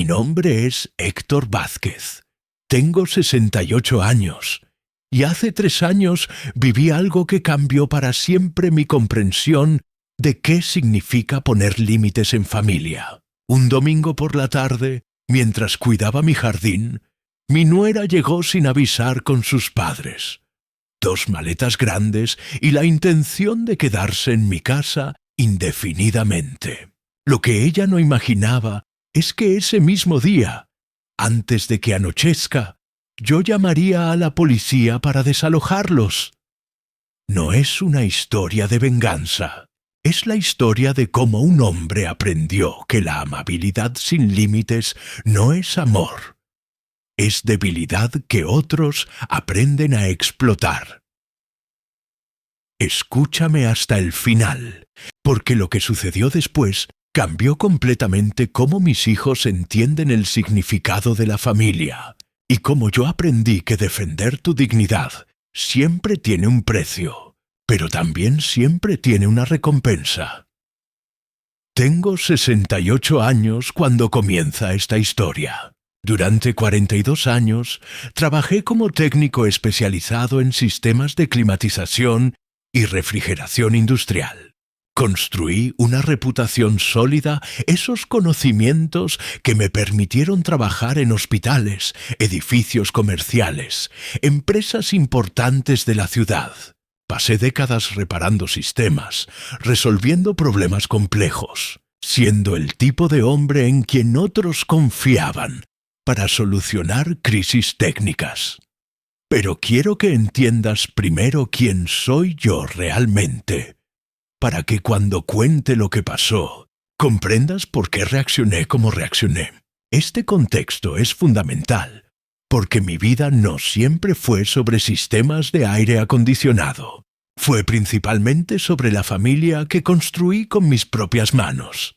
Mi nombre es Héctor Vázquez. Tengo 68 años. Y hace 3 años viví algo que cambió para siempre mi comprensión de qué significa poner límites en familia. Un domingo por la tarde, mientras cuidaba mi jardín, mi nuera llegó sin avisar con sus padres. 2 maletas grandes y la intención de quedarse en mi casa indefinidamente. Lo que ella no imaginaba es que ese mismo día, antes de que anochezca, yo llamaría a la policía para desalojarlos. No es una historia de venganza. Es la historia de cómo un hombre aprendió que la amabilidad sin límites no es amor. Es debilidad que otros aprenden a explotar. Escúchame hasta el final, porque lo que sucedió después cambió completamente cómo mis hijos entienden el significado de la familia y cómo yo aprendí que defender tu dignidad siempre tiene un precio, pero también siempre tiene una recompensa. Tengo 68 años cuando comienza esta historia. Durante 42 años trabajé como técnico especializado en sistemas de climatización y refrigeración industrial. Construí una reputación sólida, esos conocimientos que me permitieron trabajar en hospitales, edificios comerciales, empresas importantes de la ciudad. Pasé décadas reparando sistemas, resolviendo problemas complejos, siendo el tipo de hombre en quien otros confiaban para solucionar crisis técnicas. Pero quiero que entiendas primero quién soy yo realmente, para que cuando cuente lo que pasó, comprendas por qué reaccioné como reaccioné. Este contexto es fundamental, porque mi vida no siempre fue sobre sistemas de aire acondicionado. Fue principalmente sobre la familia que construí con mis propias manos.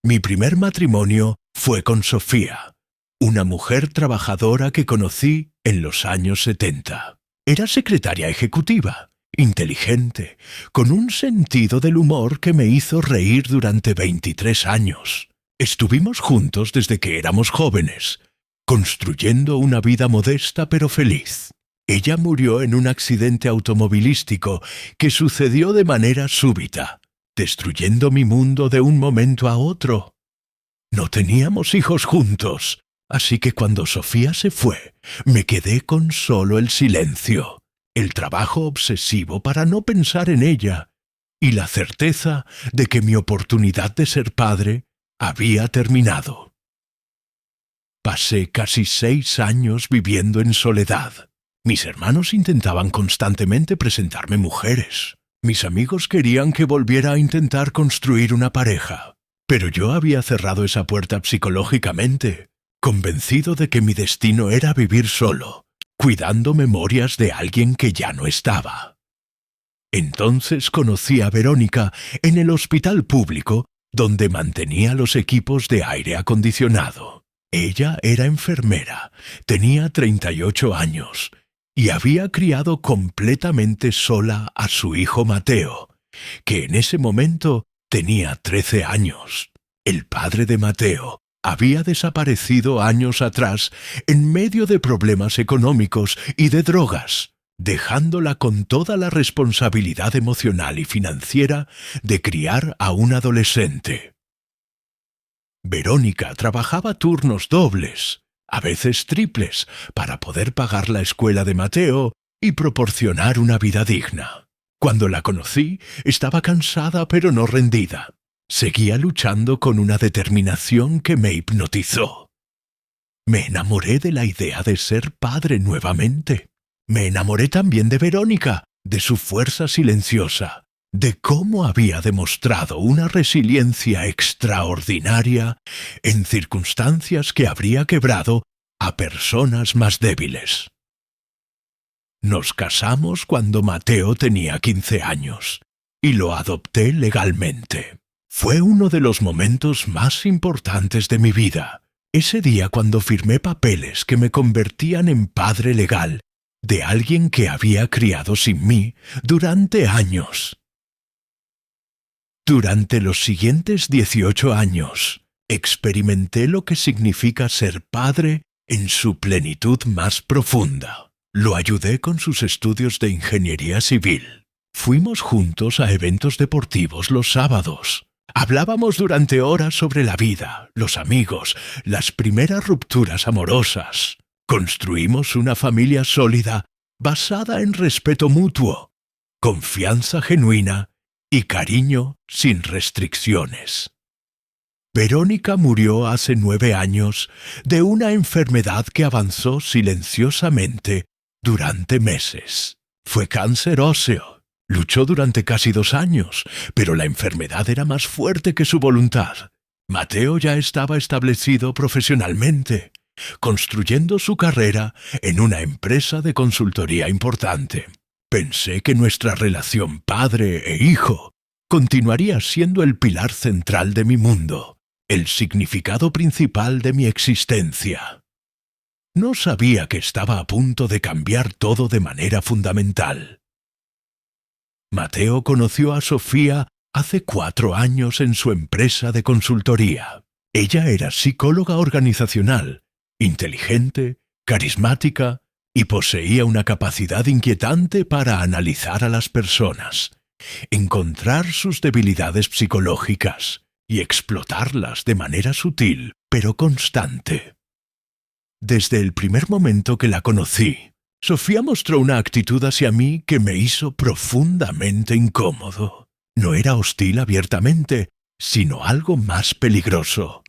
Mi primer matrimonio fue con Sofía, una mujer trabajadora que conocí en los años 70. Era secretaria ejecutiva, inteligente, con un sentido del humor que me hizo reír durante 23 años. Estuvimos juntos desde que éramos jóvenes, construyendo una vida modesta pero feliz. Ella murió en un accidente automovilístico que sucedió de manera súbita, destruyendo mi mundo de un momento a otro. No teníamos hijos juntos, así que cuando Sofía se fue, me quedé con solo el silencio, el trabajo obsesivo para no pensar en ella y la certeza de que mi oportunidad de ser padre había terminado. Pasé casi 6 años viviendo en soledad. Mis hermanos intentaban constantemente presentarme mujeres. Mis amigos querían que volviera a intentar construir una pareja, pero yo había cerrado esa puerta psicológicamente, convencido de que mi destino era vivir solo, cuidando memorias de alguien que ya no estaba. Entonces conocí a Verónica en el hospital público donde mantenía los equipos de aire acondicionado. Ella era enfermera, tenía 38 años y había criado completamente sola a su hijo Mateo, que en ese momento tenía 13 años. El padre de Mateo había desaparecido años atrás en medio de problemas económicos y de drogas, dejándola con toda la responsabilidad emocional y financiera de criar a un adolescente. Verónica trabajaba turnos dobles, a veces triples, para poder pagar la escuela de Mateo y proporcionar una vida digna. Cuando la conocí, estaba cansada pero no rendida. Seguía luchando con una determinación que me hipnotizó. Me enamoré de la idea de ser padre nuevamente. Me enamoré también de Verónica, de su fuerza silenciosa, de cómo había demostrado una resiliencia extraordinaria en circunstancias que habría quebrado a personas más débiles. Nos casamos cuando Mateo tenía 15 años y lo adopté legalmente. Fue uno de los momentos más importantes de mi vida, ese día cuando firmé papeles que me convertían en padre legal de alguien que había criado sin mí durante años. Durante los siguientes 18 años, experimenté lo que significa ser padre en su plenitud más profunda. Lo ayudé con sus estudios de ingeniería civil. Fuimos juntos a eventos deportivos los sábados. Hablábamos durante horas sobre la vida, los amigos, las primeras rupturas amorosas. Construimos una familia sólida basada en respeto mutuo, confianza genuina y cariño sin restricciones. Verónica murió hace 9 años de una enfermedad que avanzó silenciosamente durante meses. Fue cáncer óseo. Luchó durante casi 2 años, pero la enfermedad era más fuerte que su voluntad. Mateo ya estaba establecido profesionalmente, construyendo su carrera en una empresa de consultoría importante. Pensé que nuestra relación padre e hijo continuaría siendo el pilar central de mi mundo, el significado principal de mi existencia. No sabía que estaba a punto de cambiar todo de manera fundamental. Mateo conoció a Sofía hace 4 años en su empresa de consultoría. Ella era psicóloga organizacional, inteligente, carismática y poseía una capacidad inquietante para analizar a las personas, encontrar sus debilidades psicológicas y explotarlas de manera sutil pero constante. Desde el primer momento que la conocí, Sofía mostró una actitud hacia mí que me hizo profundamente incómodo. No era hostil abiertamente, sino algo más peligroso.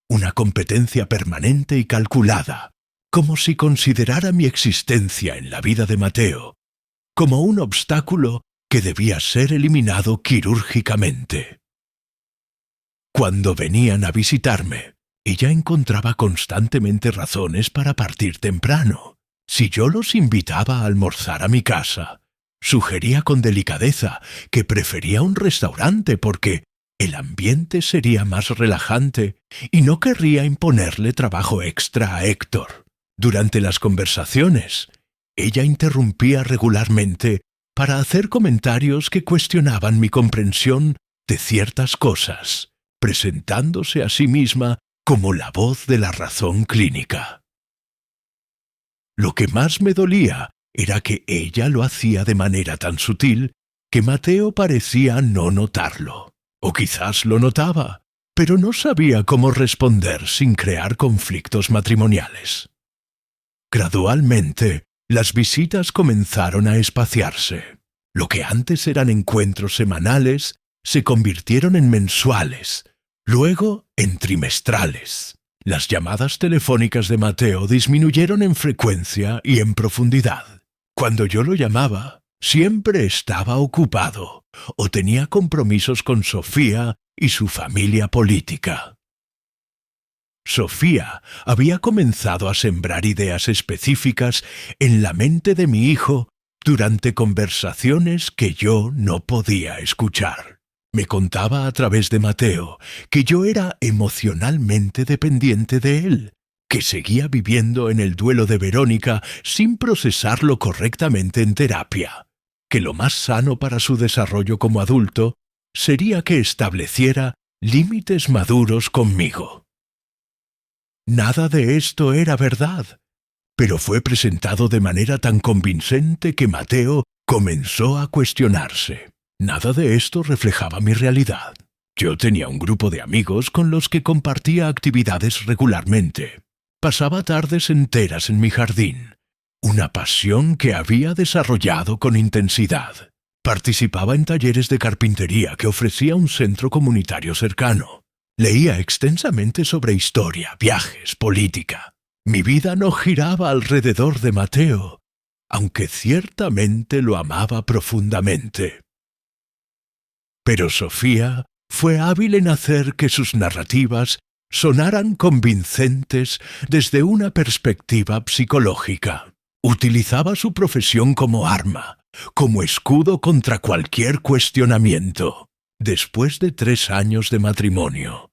Una competencia permanente y calculada, como si considerara mi existencia en la vida de Mateo como un obstáculo que debía ser eliminado quirúrgicamente. Cuando venían a visitarme, ella encontraba constantemente razones para partir temprano. Si yo los invitaba a almorzar a mi casa, sugería con delicadeza que prefería un restaurante porque el ambiente sería más relajante y no querría imponerle trabajo extra a Héctor. Durante las conversaciones, ella interrumpía regularmente para hacer comentarios que cuestionaban mi comprensión de ciertas cosas, presentándose a sí misma como la voz de la razón clínica. Lo que más me dolía era que ella lo hacía de manera tan sutil que Mateo parecía no notarlo. O quizás lo notaba, pero no sabía cómo responder sin crear conflictos matrimoniales. Gradualmente, las visitas comenzaron a espaciarse. Lo que antes eran encuentros semanales se convirtieron en mensuales, luego en trimestrales. Las llamadas telefónicas de Mateo disminuyeron en frecuencia y en profundidad. Cuando yo lo llamaba, siempre estaba ocupado o tenía compromisos con Sofía y su familia política. Sofía había comenzado a sembrar ideas específicas en la mente de mi hijo durante conversaciones que yo no podía escuchar. Me contaba a través de Mateo que yo era emocionalmente dependiente de él, que seguía viviendo en el duelo de Verónica sin procesarlo correctamente en terapia, que lo más sano para su desarrollo como adulto sería que estableciera límites maduros conmigo. Nada de esto era verdad, pero fue presentado de manera tan convincente que Mateo comenzó a cuestionarse. Nada de esto reflejaba mi realidad. Yo tenía un grupo de amigos con los que compartía actividades regularmente. Pasaba tardes enteras en mi jardín, una pasión que había desarrollado con intensidad. Participaba en talleres de carpintería que ofrecía un centro comunitario cercano. Leía extensamente sobre historia, viajes, política. Mi vida no giraba alrededor de Mateo, aunque ciertamente lo amaba profundamente. Pero Sofía fue hábil en hacer que sus narrativas sonaran convincentes desde una perspectiva psicológica. Utilizaba su profesión como arma, como escudo contra cualquier cuestionamiento. Después de 3 años de matrimonio,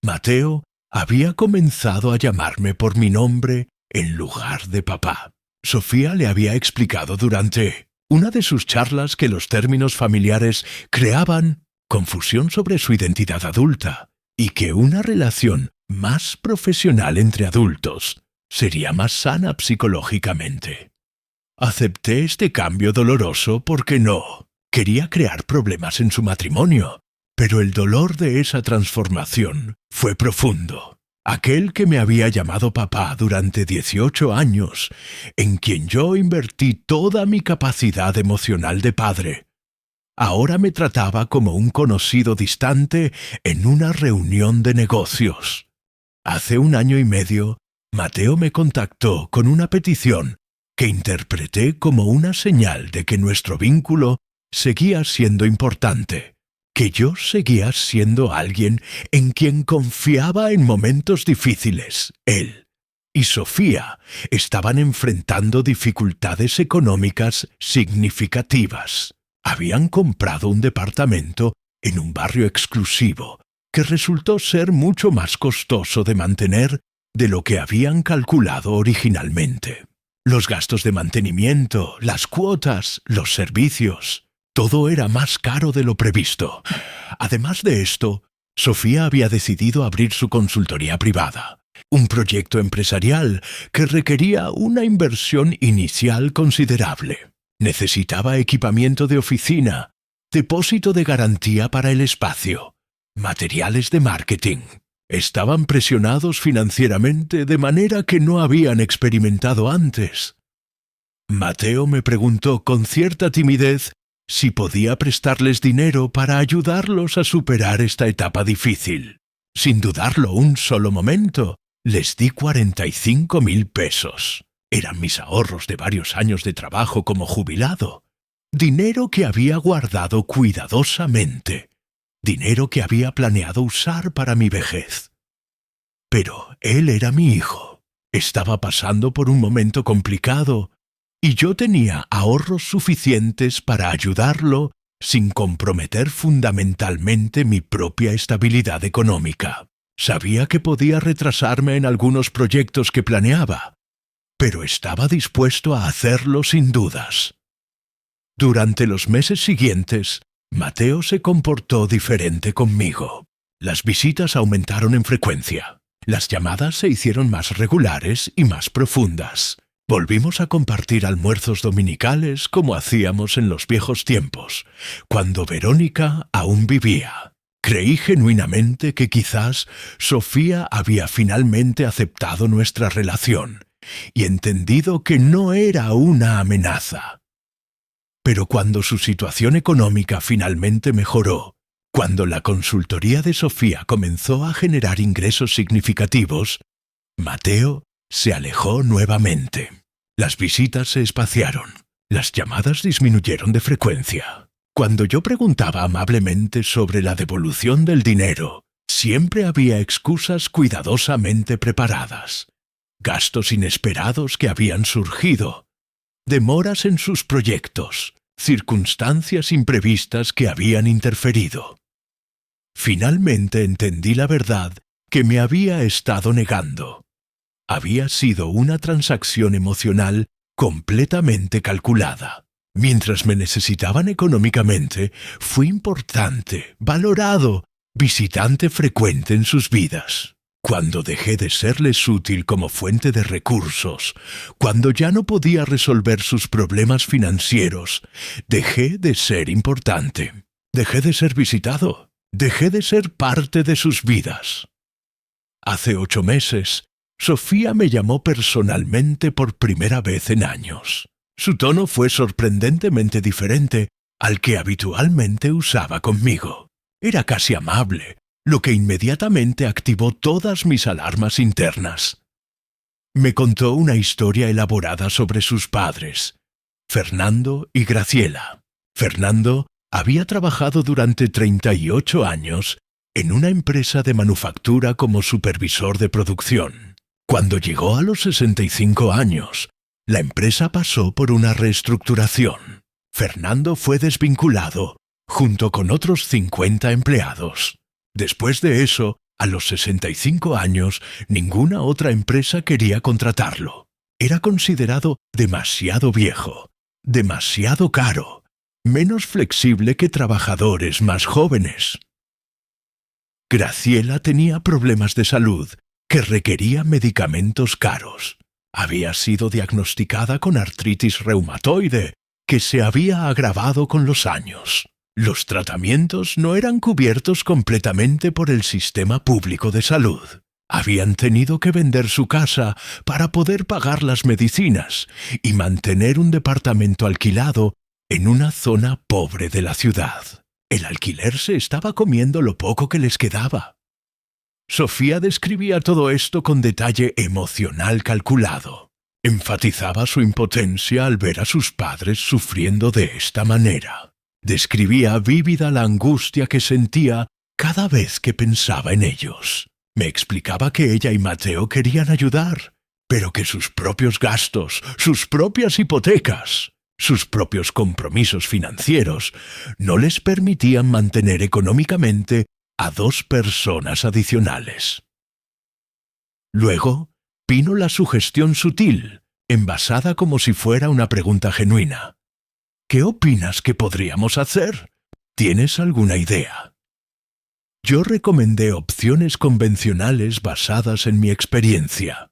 Mateo había comenzado a llamarme por mi nombre en lugar de papá. Sofía le había explicado durante una de sus charlas que los términos familiares creaban confusión sobre su identidad adulta y que una relación más profesional entre adultos sería más sana psicológicamente. Acepté este cambio doloroso porque no quería crear problemas en su matrimonio, pero el dolor de esa transformación fue profundo. Aquel que me había llamado papá durante 18 años, en quien yo invertí toda mi capacidad emocional de padre, ahora me trataba como un conocido distante en una reunión de negocios. Hace 1 año y medio, Mateo me contactó con una petición que interpreté como una señal de que nuestro vínculo seguía siendo importante, que yo seguía siendo alguien en quien confiaba en momentos difíciles. Él y Sofía estaban enfrentando dificultades económicas significativas. Habían comprado un departamento en un barrio exclusivo que resultó ser mucho más costoso de mantener de lo que habían calculado originalmente. Los gastos de mantenimiento, las cuotas, los servicios, todo era más caro de lo previsto. Además de esto, Sofía había decidido abrir su consultoría privada, un proyecto empresarial que requería una inversión inicial considerable. Necesitaba equipamiento de oficina, depósito de garantía para el espacio, materiales de marketing. Estaban presionados financieramente de manera que no habían experimentado antes. Mateo me preguntó con cierta timidez si podía prestarles dinero para ayudarlos a superar esta etapa difícil. Sin dudarlo un solo momento, les di 45,000 pesos. Eran mis ahorros de varios años de trabajo como jubilado. Dinero que había guardado cuidadosamente. Dinero que había planeado usar para mi vejez. Pero él era mi hijo. Estaba pasando por un momento complicado y yo tenía ahorros suficientes para ayudarlo sin comprometer fundamentalmente mi propia estabilidad económica. Sabía que podía retrasarme en algunos proyectos que planeaba, pero estaba dispuesto a hacerlo sin dudas. Durante los meses siguientes, Mateo se comportó diferente conmigo. Las visitas aumentaron en frecuencia. Las llamadas se hicieron más regulares y más profundas. Volvimos a compartir almuerzos dominicales como hacíamos en los viejos tiempos, cuando Verónica aún vivía. Creí genuinamente que quizás Sofía había finalmente aceptado nuestra relación y entendido que no era una amenaza. Pero cuando su situación económica finalmente mejoró, cuando la consultoría de Sofía comenzó a generar ingresos significativos, Mateo se alejó nuevamente. Las visitas se espaciaron. Las llamadas disminuyeron de frecuencia. Cuando yo preguntaba amablemente sobre la devolución del dinero, siempre había excusas cuidadosamente preparadas. Gastos inesperados que habían surgido. Demoras en sus proyectos. Circunstancias imprevistas que habían interferido. Finalmente entendí la verdad que me había estado negando. Había sido una transacción emocional completamente calculada. Mientras me necesitaban económicamente, fui importante, valorado, visitante frecuente en sus vidas. Cuando dejé de serles útil como fuente de recursos, cuando ya no podía resolver sus problemas financieros, dejé de ser importante. Dejé de ser visitado. Dejé de ser parte de sus vidas. Hace 8 meses, Sofía me llamó personalmente por primera vez en años. Su tono fue sorprendentemente diferente al que habitualmente usaba conmigo. Era casi amable, lo que inmediatamente activó todas mis alarmas internas. Me contó una historia elaborada sobre sus padres, Fernando y Graciela. Fernando había trabajado durante 38 años en una empresa de manufactura como supervisor de producción. Cuando llegó a los 65 años, la empresa pasó por una reestructuración. Fernando fue desvinculado, junto con otros 50 empleados. Después de eso, a los 65 años, ninguna otra empresa quería contratarlo. Era considerado demasiado viejo, demasiado caro, menos flexible que trabajadores más jóvenes. Graciela tenía problemas de salud que requerían medicamentos caros. Había sido diagnosticada con artritis reumatoide, que se había agravado con los años. Los tratamientos no eran cubiertos completamente por el sistema público de salud. Habían tenido que vender su casa para poder pagar las medicinas y mantener un departamento alquilado en una zona pobre de la ciudad. El alquiler se estaba comiendo lo poco que les quedaba. Sofía describía todo esto con detalle emocional calculado. Enfatizaba su impotencia al ver a sus padres sufriendo de esta manera. Describía vívida la angustia que sentía cada vez que pensaba en ellos. Me explicaba que ella y Mateo querían ayudar, pero que sus propios gastos, sus propias hipotecas, sus propios compromisos financieros no les permitían mantener económicamente a 2 personas adicionales. Luego vino la sugestión sutil, envasada como si fuera una pregunta genuina. ¿Qué opinas que podríamos hacer? ¿Tienes alguna idea? Yo recomendé opciones convencionales basadas en mi experiencia.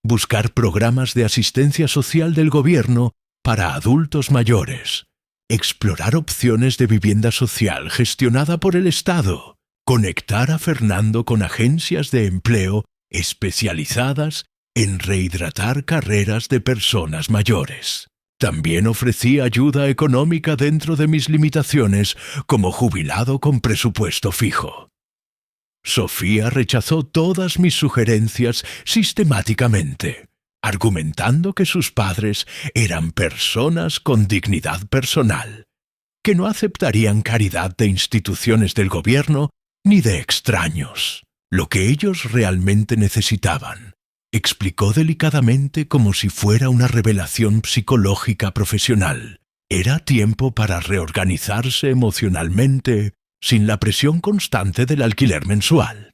Buscar programas de asistencia social del gobierno para adultos mayores. Explorar opciones de vivienda social gestionada por el Estado. Conectar a Fernando con agencias de empleo especializadas en rehidratar carreras de personas mayores. También ofrecí ayuda económica dentro de mis limitaciones como jubilado con presupuesto fijo. Sofía rechazó todas mis sugerencias sistemáticamente, argumentando que sus padres eran personas con dignidad personal, que no aceptarían caridad de instituciones del gobierno ni de extraños. Lo que ellos realmente necesitaban, explicó delicadamente como si fuera una revelación psicológica profesional. Era tiempo para reorganizarse emocionalmente sin la presión constante del alquiler mensual.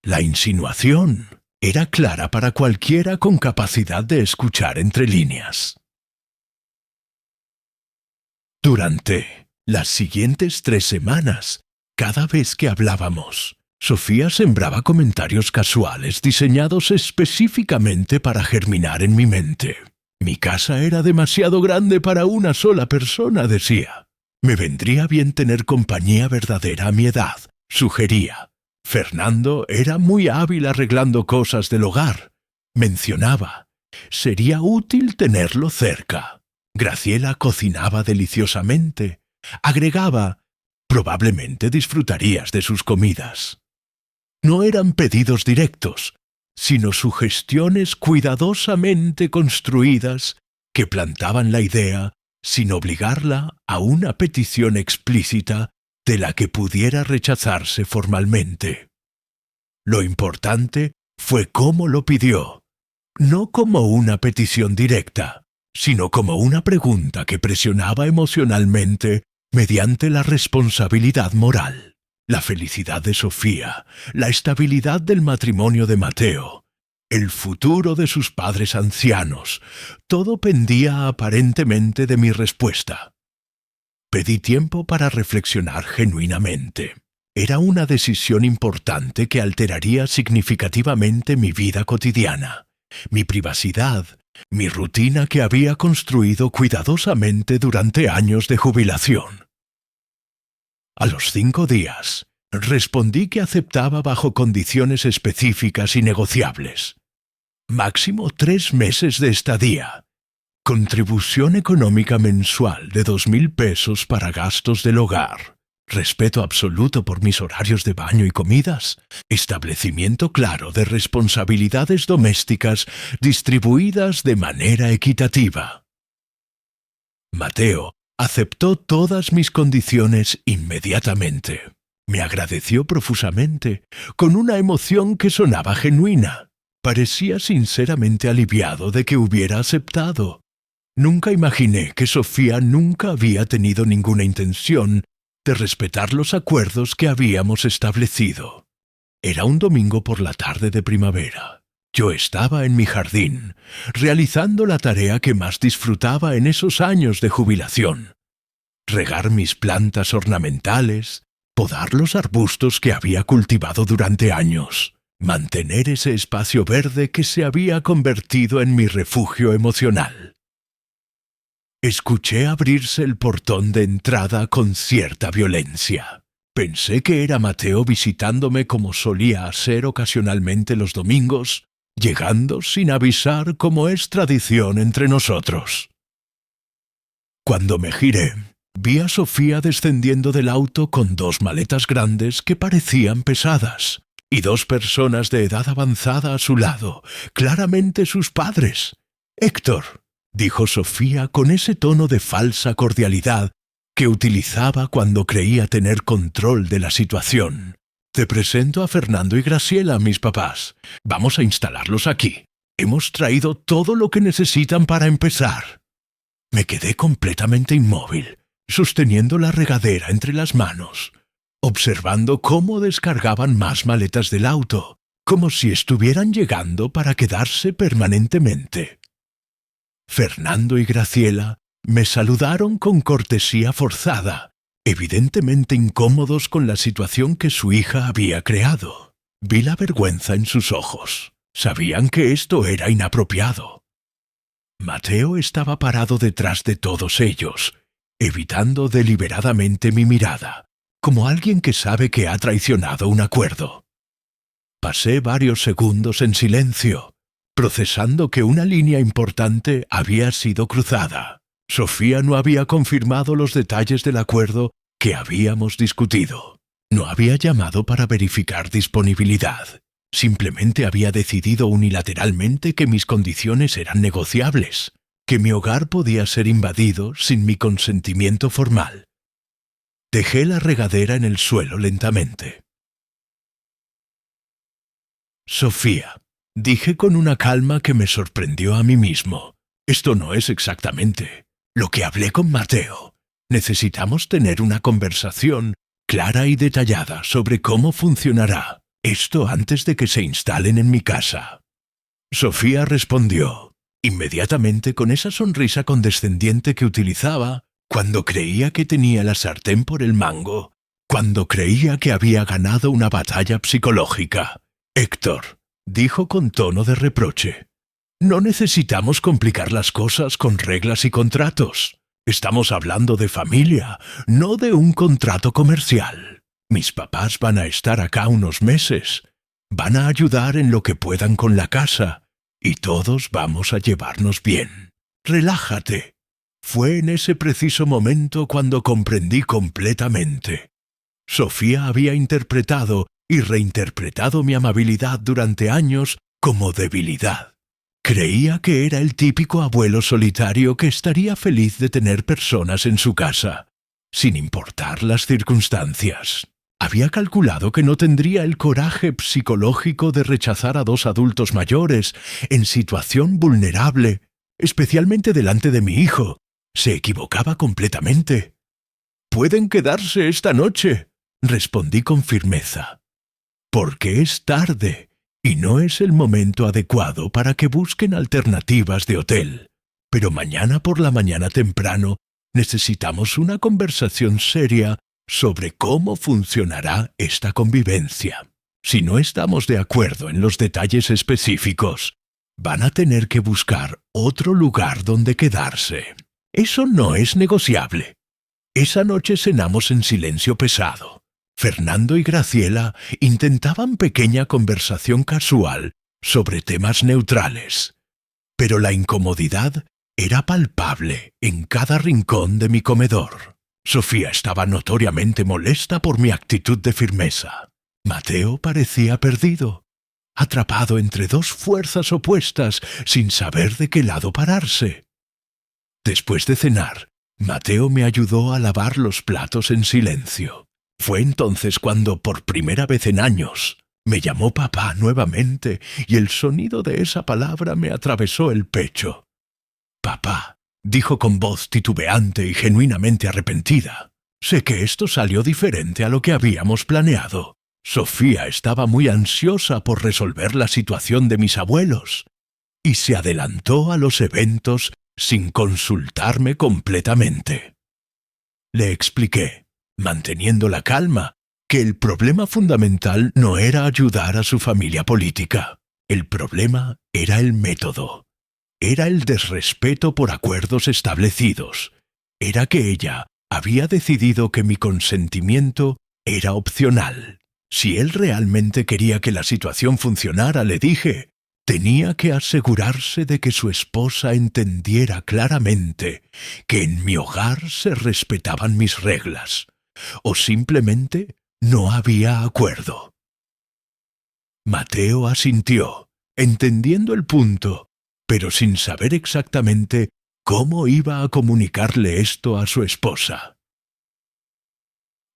La insinuación era clara para cualquiera con capacidad de escuchar entre líneas. Durante las siguientes 3 semanas, cada vez que hablábamos, Sofía sembraba comentarios casuales diseñados específicamente para germinar en mi mente. Mi casa era demasiado grande para una sola persona, decía. Me vendría bien tener compañía verdadera a mi edad, sugería. Fernando era muy hábil arreglando cosas del hogar. Mencionaba, sería útil tenerlo cerca. Graciela cocinaba deliciosamente. Agregaba, probablemente disfrutarías de sus comidas. No eran pedidos directos, sino sugestiones cuidadosamente construidas que plantaban la idea sin obligarla a una petición explícita de la que pudiera rechazarse formalmente. Lo importante fue cómo lo pidió, no como una petición directa, sino como una pregunta que presionaba emocionalmente mediante la responsabilidad moral. La felicidad de Sofía, la estabilidad del matrimonio de Mateo, el futuro de sus padres ancianos, todo pendía aparentemente de mi respuesta. Pedí tiempo para reflexionar genuinamente. Era una decisión importante que alteraría significativamente mi vida cotidiana, mi privacidad, mi rutina que había construido cuidadosamente durante años de jubilación. A los 5 días, respondí que aceptaba bajo condiciones específicas y negociables. Máximo 3 meses de estadía. Contribución económica mensual de 2.000 pesos para gastos del hogar. Respeto absoluto por mis horarios de baño y comidas. Establecimiento claro de responsabilidades domésticas distribuidas de manera equitativa. Mateo aceptó todas mis condiciones inmediatamente. Me agradeció profusamente, con una emoción que sonaba genuina. Parecía sinceramente aliviado de que hubiera aceptado. Nunca imaginé que Sofía nunca había tenido ninguna intención de respetar los acuerdos que habíamos establecido. Era un domingo por la tarde de primavera. Yo estaba en mi jardín, realizando la tarea que más disfrutaba en esos años de jubilación. Regar mis plantas ornamentales, podar los arbustos que había cultivado durante años, mantener ese espacio verde que se había convertido en mi refugio emocional. Escuché abrirse el portón de entrada con cierta violencia. Pensé que era Mateo visitándome como solía hacer ocasionalmente los domingos, llegando sin avisar como es tradición entre nosotros. Cuando me giré, vi a Sofía descendiendo del auto con 2 maletas grandes que parecían pesadas, y 2 personas de edad avanzada a su lado, claramente sus padres. «Héctor», dijo Sofía con ese tono de falsa cordialidad que utilizaba cuando creía tener control de la situación. «Te presento a Fernando y Graciela, mis papás. Vamos a instalarlos aquí. Hemos traído todo lo que necesitan para empezar». Me quedé completamente inmóvil, sosteniendo la regadera entre las manos, observando cómo descargaban más maletas del auto, como si estuvieran llegando para quedarse permanentemente. Fernando y Graciela me saludaron con cortesía forzada, evidentemente incómodos con la situación que su hija había creado. Vi la vergüenza en sus ojos. Sabían que esto era inapropiado. Mateo estaba parado detrás de todos ellos, evitando deliberadamente mi mirada, como alguien que sabe que ha traicionado un acuerdo. Pasé varios segundos en silencio, procesando que una línea importante había sido cruzada. Sofía no había confirmado los detalles del acuerdo que habíamos discutido. No había llamado para verificar disponibilidad. Simplemente había decidido unilateralmente que mis condiciones eran negociables, que mi hogar podía ser invadido sin mi consentimiento formal. Dejé la regadera en el suelo lentamente. «Sofía», dije con una calma que me sorprendió a mí mismo, «esto no es exactamente lo que hablé con Mateo. Necesitamos tener una conversación clara y detallada sobre cómo funcionará esto antes de que se instalen en mi casa». Sofía respondió, inmediatamente con esa sonrisa condescendiente que utilizaba cuando creía que tenía la sartén por el mango, cuando creía que había ganado una batalla psicológica. «Héctor», dijo con tono de reproche, «no necesitamos complicar las cosas con reglas y contratos. Estamos hablando de familia, no de un contrato comercial. Mis papás van a estar acá unos meses. Van a ayudar en lo que puedan con la casa, y todos vamos a llevarnos bien. Relájate». Fue en ese preciso momento cuando comprendí completamente. Sofía había interpretado y reinterpretado mi amabilidad durante años como debilidad. Creía que era el típico abuelo solitario que estaría feliz de tener personas en su casa, sin importar las circunstancias. Había calculado que no tendría el coraje psicológico de rechazar a 2 adultos mayores en situación vulnerable, especialmente delante de mi hijo. Se equivocaba completamente. «Pueden quedarse esta noche», respondí con firmeza, «porque es tarde y no es el momento adecuado para que busquen alternativas de hotel. Pero mañana por la mañana temprano necesitamos una conversación seria sobre cómo funcionará esta convivencia. Si no estamos de acuerdo en los detalles específicos, van a tener que buscar otro lugar donde quedarse. Eso no es negociable». Esa noche cenamos en silencio pesado. Fernando y Graciela intentaban pequeña conversación casual sobre temas neutrales, pero la incomodidad era palpable en cada rincón de mi comedor. Sofía estaba notoriamente molesta por mi actitud de firmeza. Mateo parecía perdido, atrapado entre 2 fuerzas opuestas sin saber de qué lado pararse. Después de cenar, Mateo me ayudó a lavar los platos en silencio. Fue entonces cuando, por primera vez en años, me llamó papá nuevamente y el sonido de esa palabra me atravesó el pecho. «Papá», dijo con voz titubeante y genuinamente arrepentida, «sé que esto salió diferente a lo que habíamos planeado. Sofía estaba muy ansiosa por resolver la situación de mis abuelos y se adelantó a los eventos sin consultarme completamente». Le expliqué, manteniendo la calma que el problema fundamental no era ayudar a su familia política. El problema era el método. Era el desrespeto por acuerdos establecidos. Era que ella había decidido que mi consentimiento era opcional. Si él realmente quería que la situación funcionara, le dije, tenía que asegurarse de que su esposa entendiera claramente que en mi hogar se respetaban mis reglas, o simplemente no había acuerdo. Mateo asintió, entendiendo el punto, pero sin saber exactamente cómo iba a comunicarle esto a su esposa.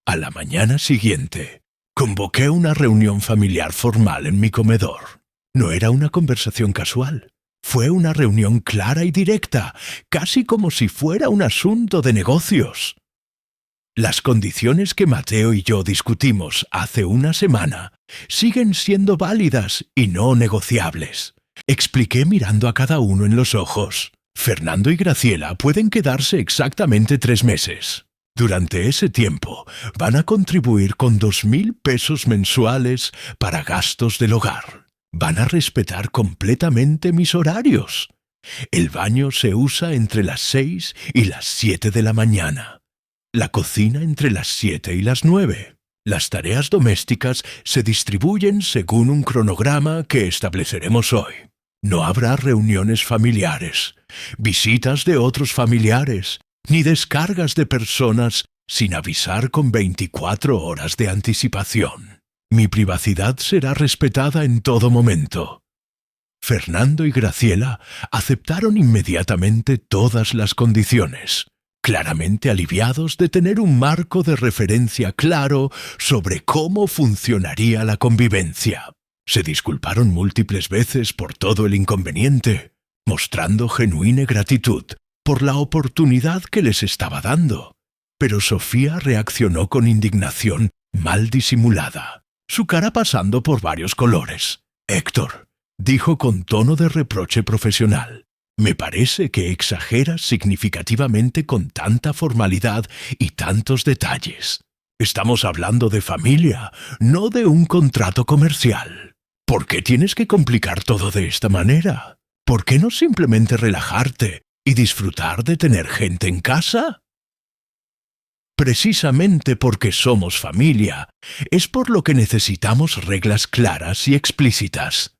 A la mañana siguiente, convoqué una reunión familiar formal en mi comedor. No era una conversación casual. Fue una reunión clara y directa, casi como si fuera un asunto de negocios. Las condiciones que Mateo y yo discutimos hace una semana siguen siendo válidas y no negociables. Expliqué mirando a cada uno en los ojos. Fernando y Graciela pueden quedarse exactamente 3 meses. Durante ese tiempo van a contribuir con 2,000 pesos mensuales para gastos del hogar. Van a respetar completamente mis horarios. El baño se usa entre las 6 y las 7 de la mañana. La cocina entre las 7 y las 9. Las tareas domésticas se distribuyen según un cronograma que estableceremos hoy. No habrá reuniones familiares, visitas de otros familiares, ni descargas de personas sin avisar con 24 horas de anticipación. Mi privacidad será respetada en todo momento. Fernando y Graciela aceptaron inmediatamente todas las condiciones, claramente aliviados de tener un marco de referencia claro sobre cómo funcionaría la convivencia. Se disculparon múltiples veces por todo el inconveniente, mostrando genuina gratitud por la oportunidad que les estaba dando. Pero Sofía reaccionó con indignación mal disimulada, su cara pasando por varios colores. «Héctor», dijo con tono de reproche profesional, «me parece que exageras significativamente con tanta formalidad y tantos detalles. Estamos hablando de familia, no de un contrato comercial. ¿Por qué tienes que complicar todo de esta manera? ¿Por qué no simplemente relajarte y disfrutar de tener gente en casa?» Precisamente porque somos familia, es por lo que necesitamos reglas claras y explícitas.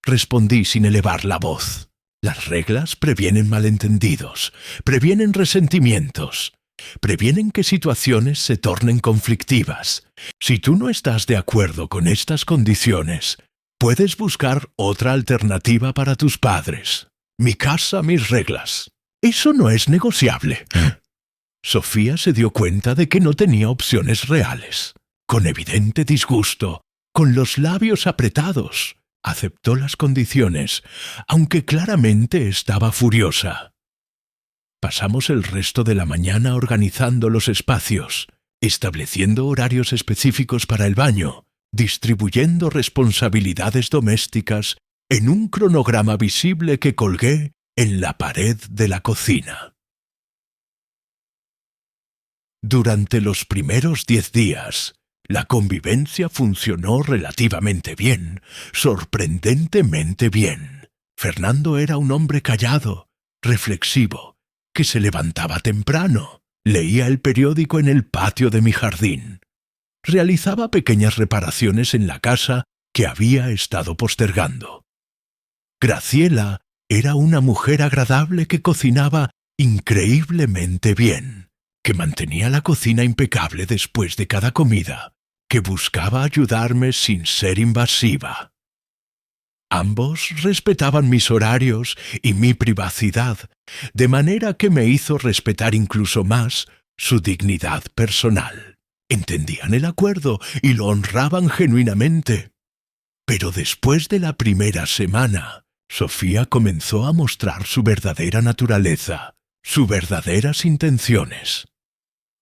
Respondí sin elevar la voz. Las reglas previenen malentendidos, previenen resentimientos, previenen que situaciones se tornen conflictivas. Si tú no estás de acuerdo con estas condiciones, puedes buscar otra alternativa para tus padres. Mi casa, mis reglas. Eso no es negociable. Sofía se dio cuenta de que no tenía opciones reales. Con evidente disgusto, con los labios apretados, aceptó las condiciones, aunque claramente estaba furiosa. Pasamos el resto de la mañana organizando los espacios, estableciendo horarios específicos para el baño, distribuyendo responsabilidades domésticas en un cronograma visible que colgué en la pared de la cocina. Durante los primeros 10 días, la convivencia funcionó relativamente bien, sorprendentemente bien. Fernando era un hombre callado, reflexivo, que se levantaba temprano, leía el periódico en el patio de mi jardín, realizaba pequeñas reparaciones en la casa que había estado postergando. Graciela era una mujer agradable que cocinaba increíblemente bien, que mantenía la cocina impecable después de cada comida, que buscaba ayudarme sin ser invasiva. Ambos respetaban mis horarios y mi privacidad, de manera que me hizo respetar incluso más su dignidad personal. Entendían el acuerdo y lo honraban genuinamente. Pero después de la primera semana, Sofía comenzó a mostrar su verdadera naturaleza, sus verdaderas intenciones.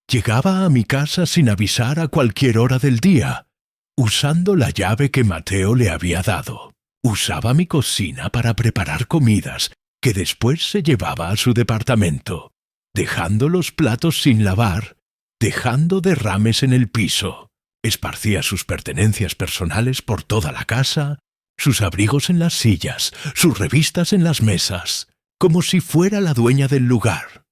Llegaba a mi casa sin avisar a cualquier hora del día, usando la llave que Mateo le había dado. Usaba mi cocina para preparar comidas que después se llevaba a su departamento, dejando los platos sin lavar, dejando derrames en el piso. Esparcía sus pertenencias personales por toda la casa, sus abrigos en las sillas, sus revistas en las mesas, como si fuera la dueña del lugar.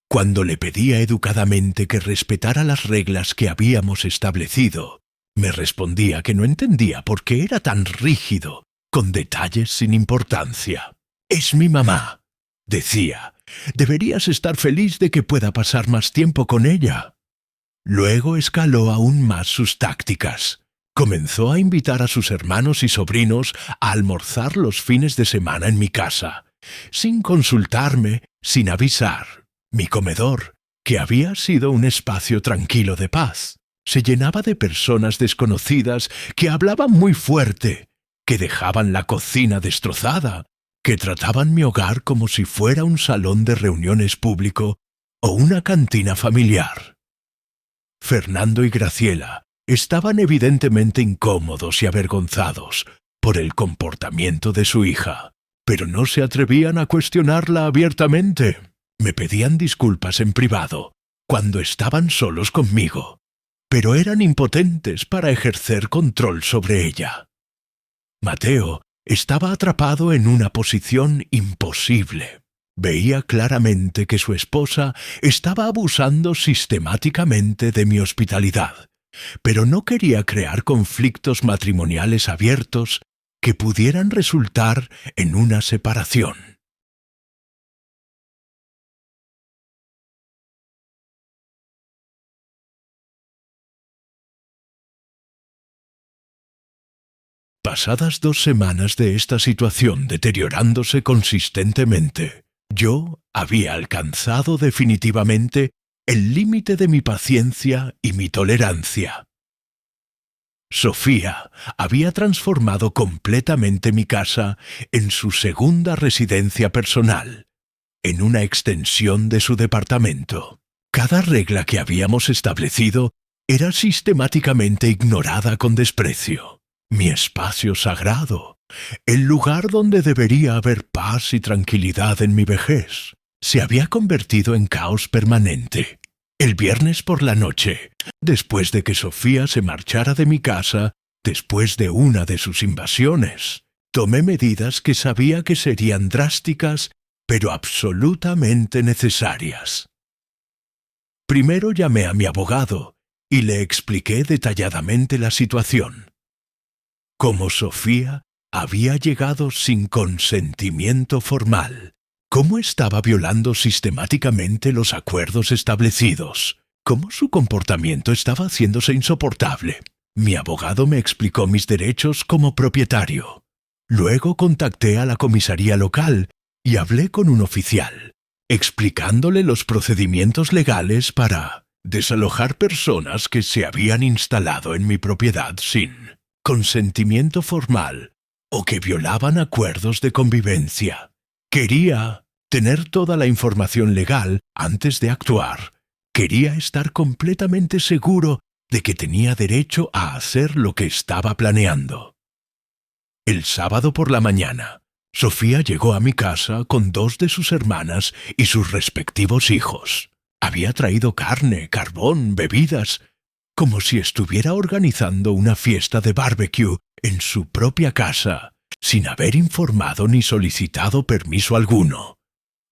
Cuando le pedía educadamente que respetara las reglas que habíamos establecido, me respondía que no entendía por qué era tan rígido, con detalles sin importancia. «Es mi mamá», decía. «Deberías estar feliz de que pueda pasar más tiempo con ella». Luego escaló aún más sus tácticas. Comenzó a invitar a sus hermanos y sobrinos a almorzar los fines de semana en mi casa, sin consultarme, sin avisar. Mi comedor, que había sido un espacio tranquilo de paz, se llenaba de personas desconocidas que hablaban muy fuerte, que dejaban la cocina destrozada, que trataban mi hogar como si fuera un salón de reuniones público o una cantina familiar. Fernando y Graciela estaban evidentemente incómodos y avergonzados por el comportamiento de su hija, pero no se atrevían a cuestionarla abiertamente. Me pedían disculpas en privado, cuando estaban solos conmigo, pero eran impotentes para ejercer control sobre ella. Mateo estaba atrapado en una posición imposible. Veía claramente que su esposa estaba abusando sistemáticamente de mi hospitalidad, pero no quería crear conflictos matrimoniales abiertos que pudieran resultar en una separación. Pasadas 2 semanas de esta situación deteriorándose consistentemente, yo había alcanzado definitivamente el límite de mi paciencia y mi tolerancia. Sofía había transformado completamente mi casa en su segunda residencia personal, en una extensión de su departamento. Cada regla que habíamos establecido era sistemáticamente ignorada con desprecio. Mi espacio sagrado, el lugar donde debería haber paz y tranquilidad en mi vejez, se había convertido en caos permanente. El viernes por la noche, después de que Sofía se marchara de mi casa, después de una de sus invasiones, tomé medidas que sabía que serían drásticas, pero absolutamente necesarias. Primero llamé a mi abogado y le expliqué detalladamente la situación. Cómo Sofía había llegado sin consentimiento formal, cómo estaba violando sistemáticamente los acuerdos establecidos, cómo su comportamiento estaba haciéndose insoportable. Mi abogado me explicó mis derechos como propietario. Luego contacté a la comisaría local y hablé con un oficial, explicándole los procedimientos legales para desalojar personas que se habían instalado en mi propiedad sin consentimiento formal o que violaban acuerdos de convivencia. Quería tener toda la información legal antes de actuar. Quería estar completamente seguro de que tenía derecho a hacer lo que estaba planeando. El sábado por la mañana, Sofía llegó a mi casa con 2 de sus hermanas y sus respectivos hijos. Había traído carne, carbón, bebidas, como si estuviera organizando una fiesta de barbecue en su propia casa, sin haber informado ni solicitado permiso alguno.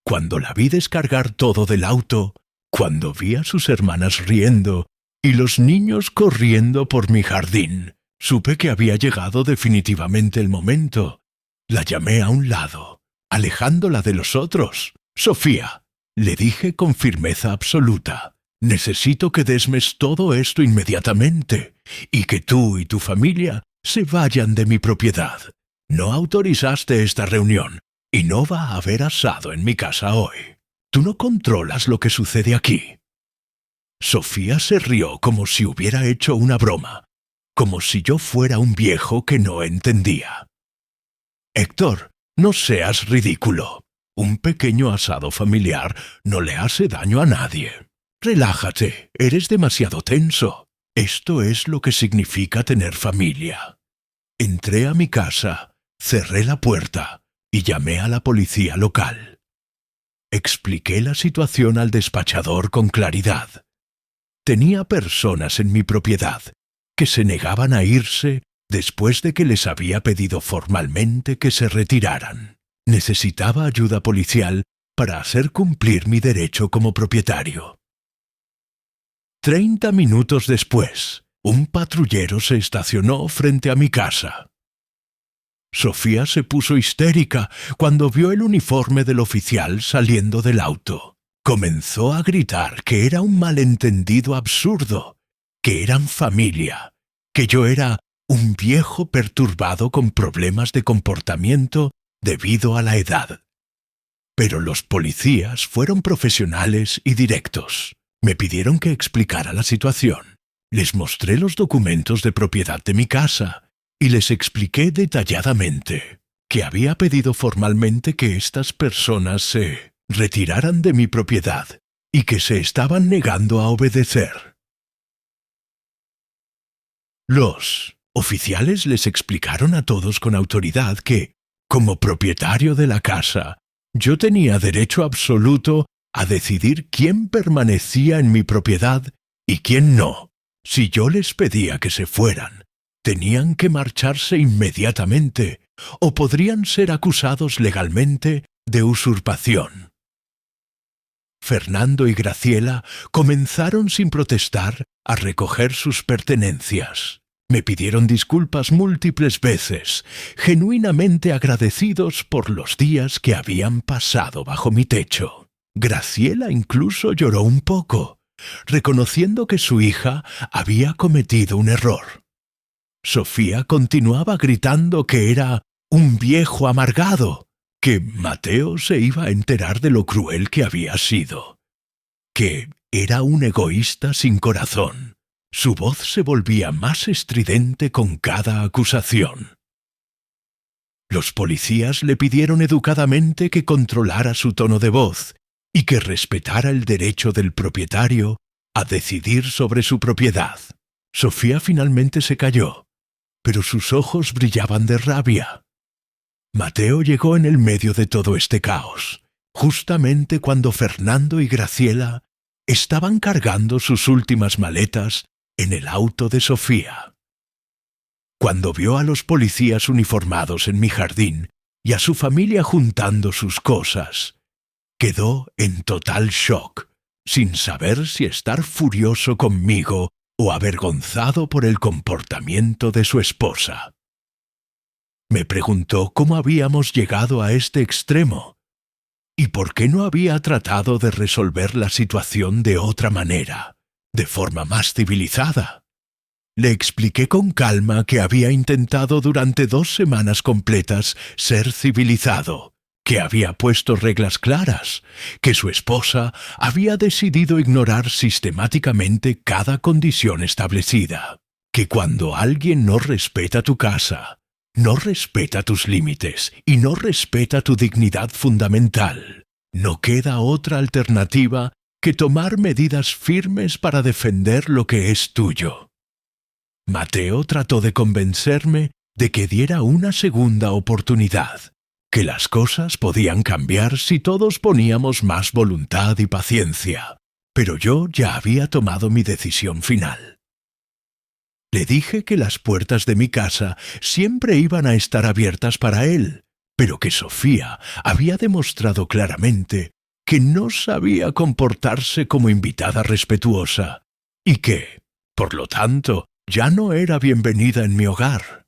Cuando la vi descargar todo del auto, cuando vi a sus hermanas riendo y los niños corriendo por mi jardín, supe que había llegado definitivamente el momento. La llamé a un lado, alejándola de los otros. «Sofía», le dije con firmeza absoluta, «necesito que desmes todo esto inmediatamente y que tú y tu familia se vayan de mi propiedad. No autorizaste esta reunión y no va a haber asado en mi casa hoy. Tú no controlas lo que sucede aquí». Sofía se rió como si hubiera hecho una broma, como si yo fuera un viejo que no entendía. «Héctor, no seas ridículo. Un pequeño asado familiar no le hace daño a nadie. Relájate, eres demasiado tenso. Esto es lo que significa tener familia». Entré a mi casa, cerré la puerta y llamé a la policía local. Expliqué la situación al despachador con claridad. Tenía personas en mi propiedad que se negaban a irse después de que les había pedido formalmente que se retiraran. Necesitaba ayuda policial para hacer cumplir mi derecho como propietario. 30 minutos después, un patrullero se estacionó frente a mi casa. Sofía se puso histérica cuando vio el uniforme del oficial saliendo del auto. Comenzó a gritar que era un malentendido absurdo, que eran familia, que yo era un viejo perturbado con problemas de comportamiento debido a la edad. Pero los policías fueron profesionales y directos. Me pidieron que explicara la situación. Les mostré los documentos de propiedad de mi casa y les expliqué detalladamente que había pedido formalmente que estas personas se retiraran de mi propiedad y que se estaban negando a obedecer. Los oficiales les explicaron a todos con autoridad que, como propietario de la casa, yo tenía derecho absoluto a decidir quién permanecía en mi propiedad y quién no. Si yo les pedía que se fueran, tenían que marcharse inmediatamente o podrían ser acusados legalmente de usurpación. Fernando y Graciela comenzaron sin protestar a recoger sus pertenencias. Me pidieron disculpas múltiples veces, genuinamente agradecidos por los días que habían pasado bajo mi techo. Graciela incluso lloró un poco, reconociendo que su hija había cometido un error. Sofía continuaba gritando que era un viejo amargado, que Mateo se iba a enterar de lo cruel que había sido, que era un egoísta sin corazón. Su voz se volvía más estridente con cada acusación. Los policías le pidieron educadamente que controlara su tono de voz y que respetara el derecho del propietario a decidir sobre su propiedad. Sofía finalmente se calló, pero sus ojos brillaban de rabia. Mateo llegó en el medio de todo este caos, justamente cuando Fernando y Graciela estaban cargando sus últimas maletas en el auto de Sofía. Cuando vio a los policías uniformados en mi jardín y a su familia juntando sus cosas, quedó en total shock, sin saber si estar furioso conmigo o avergonzado por el comportamiento de su esposa. Me preguntó cómo habíamos llegado a este extremo y por qué no había tratado de resolver la situación de otra manera, de forma más civilizada. Le expliqué con calma que había intentado durante 2 semanas completas ser civilizado, que había puesto reglas claras, que su esposa había decidido ignorar sistemáticamente cada condición establecida, que cuando alguien no respeta tu casa, no respeta tus límites y no respeta tu dignidad fundamental, no queda otra alternativa que tomar medidas firmes para defender lo que es tuyo. Mateo trató de convencerme de que diera una segunda oportunidad, que las cosas podían cambiar si todos poníamos más voluntad y paciencia, pero yo ya había tomado mi decisión final. Le dije que las puertas de mi casa siempre iban a estar abiertas para él, pero que Sofía había demostrado claramente que no sabía comportarse como invitada respetuosa y que, por lo tanto, ya no era bienvenida en mi hogar.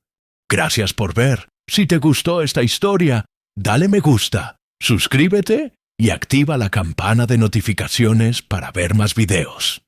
Gracias por ver. Si te gustó esta historia, dale me gusta, suscríbete y activa la campana de notificaciones para ver más videos.